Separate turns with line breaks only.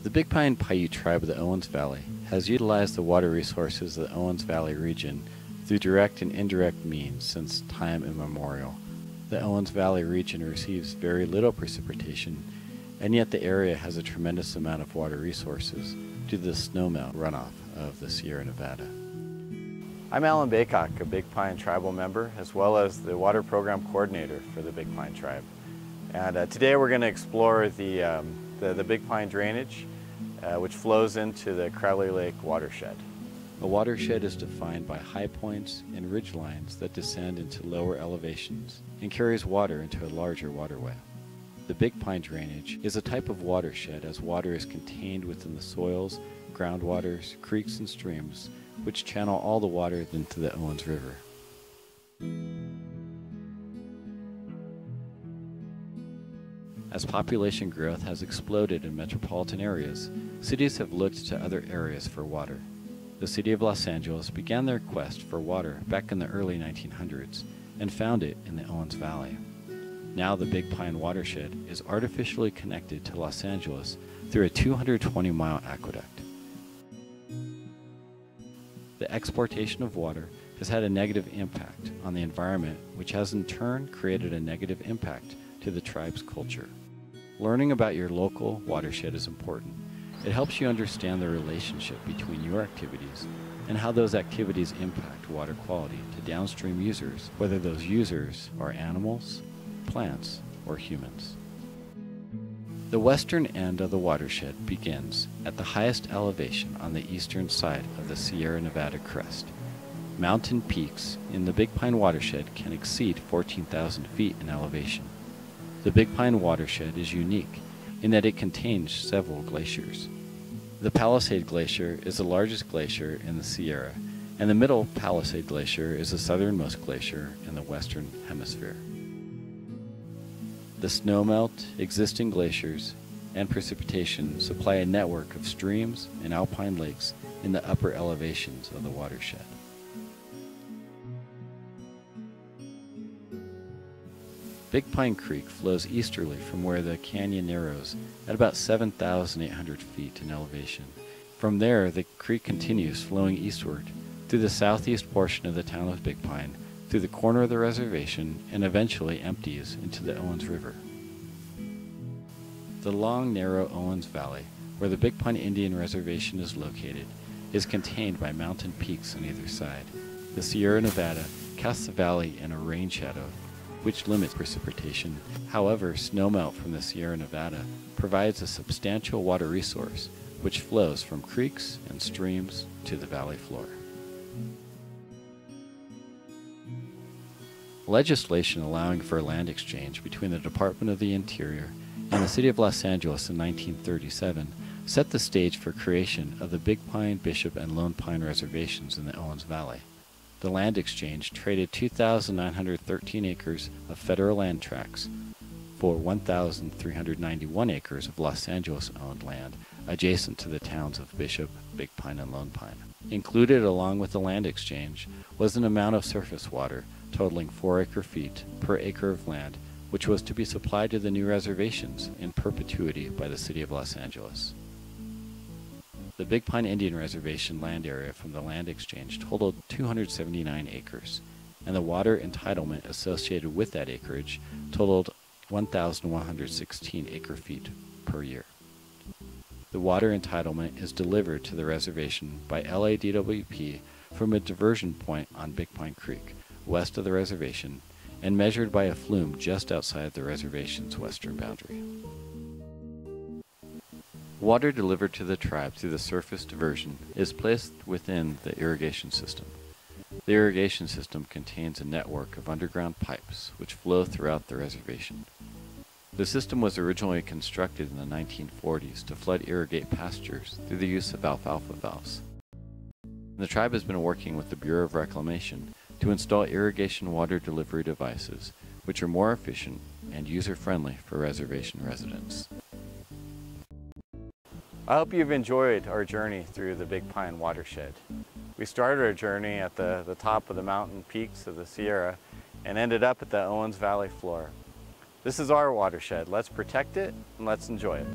The Big Pine Paiute tribe of the Owens Valley has utilized the water resources of the Owens Valley region through direct and indirect means since time immemorial. The Owens Valley region receives very little precipitation, and yet the area has a tremendous amount of water resources due to the snowmelt runoff of the Sierra Nevada. I'm Alan Baycock, a Big Pine tribal member, as well as the water program coordinator for the Big Pine tribe. And today we're going to explore the Big Pine drainage, which flows into the Crowley Lake watershed. A watershed is defined by high points and ridge lines that descend into lower elevations and carries water into a larger waterway. The Big Pine drainage is a type of watershed as water is contained within the soils, groundwaters, creeks, and streams, which channel all the water into the Owens River. As population growth has exploded in metropolitan areas, cities have looked to other areas for water. The city of Los Angeles began their quest for water back in the early 1900s and found it in the Owens Valley. Now the Big Pine watershed is artificially connected to Los Angeles through a 220-mile aqueduct. The exportation of water has had a negative impact on the environment, which has in turn created a negative impact to the tribe's culture. Learning about your local watershed is important. It helps you understand the relationship between your activities and how those activities impact water quality to downstream users, whether those users are animals, plants, or humans. The western end of the watershed begins at the highest elevation on the eastern side of the Sierra Nevada crest. Mountain peaks in the Big Pine watershed can exceed 14,000 feet in elevation. The Big Pine watershed is unique in that it contains several glaciers. The Palisade Glacier is the largest glacier in the Sierra, and the Middle Palisade Glacier is the southernmost glacier in the Western Hemisphere. The snowmelt, existing glaciers, and precipitation supply a network of streams and alpine lakes in the upper elevations of the watershed. Big Pine Creek flows easterly from where the canyon narrows at about 7,800 feet in elevation. From there, the creek continues flowing eastward through the southeast portion of the town of Big Pine, through the corner of the reservation, and eventually empties into the Owens River. The long, narrow Owens Valley, where the Big Pine Indian Reservation is located, is contained by mountain peaks on either side. The Sierra Nevada casts the valley in a rain shadow, which limits precipitation. However, snowmelt from the Sierra Nevada provides a substantial water resource, which flows from creeks and streams to the valley floor. Legislation allowing for land exchange between the Department of the Interior and the City of Los Angeles in 1937 set the stage for creation of the Big Pine, Bishop, and Lone Pine reservations in the Owens Valley. The land exchange traded 2,913 acres of federal land tracts for 1,391 acres of Los Angeles-owned land adjacent to the towns of Bishop, Big Pine, and Lone Pine. Included along with the land exchange was an amount of surface water totaling 4 acre-feet per acre of land, which was to be supplied to the new reservations in perpetuity by the City of Los Angeles. The Big Pine Indian Reservation land area from the land exchange totaled 279 acres, and the water entitlement associated with that acreage totaled 1,116 acre-feet per year. The water entitlement is delivered to the reservation by LADWP from a diversion point on Big Pine Creek, west of the reservation, and measured by a flume just outside the reservation's western boundary. Water delivered to the tribe through the surface diversion is placed within the irrigation system. The irrigation system contains a network of underground pipes which flow throughout the reservation. The system was originally constructed in the 1940s to flood irrigate pastures through the use of alfalfa valves. The tribe has been working with the Bureau of Reclamation to install irrigation water delivery devices which are more efficient and user-friendly for reservation residents. I hope you've enjoyed our journey through the Big Pine watershed. We started our journey at the top of the mountain peaks of the Sierra and ended up at the Owens Valley floor. This is our watershed. Let's protect it and let's enjoy it.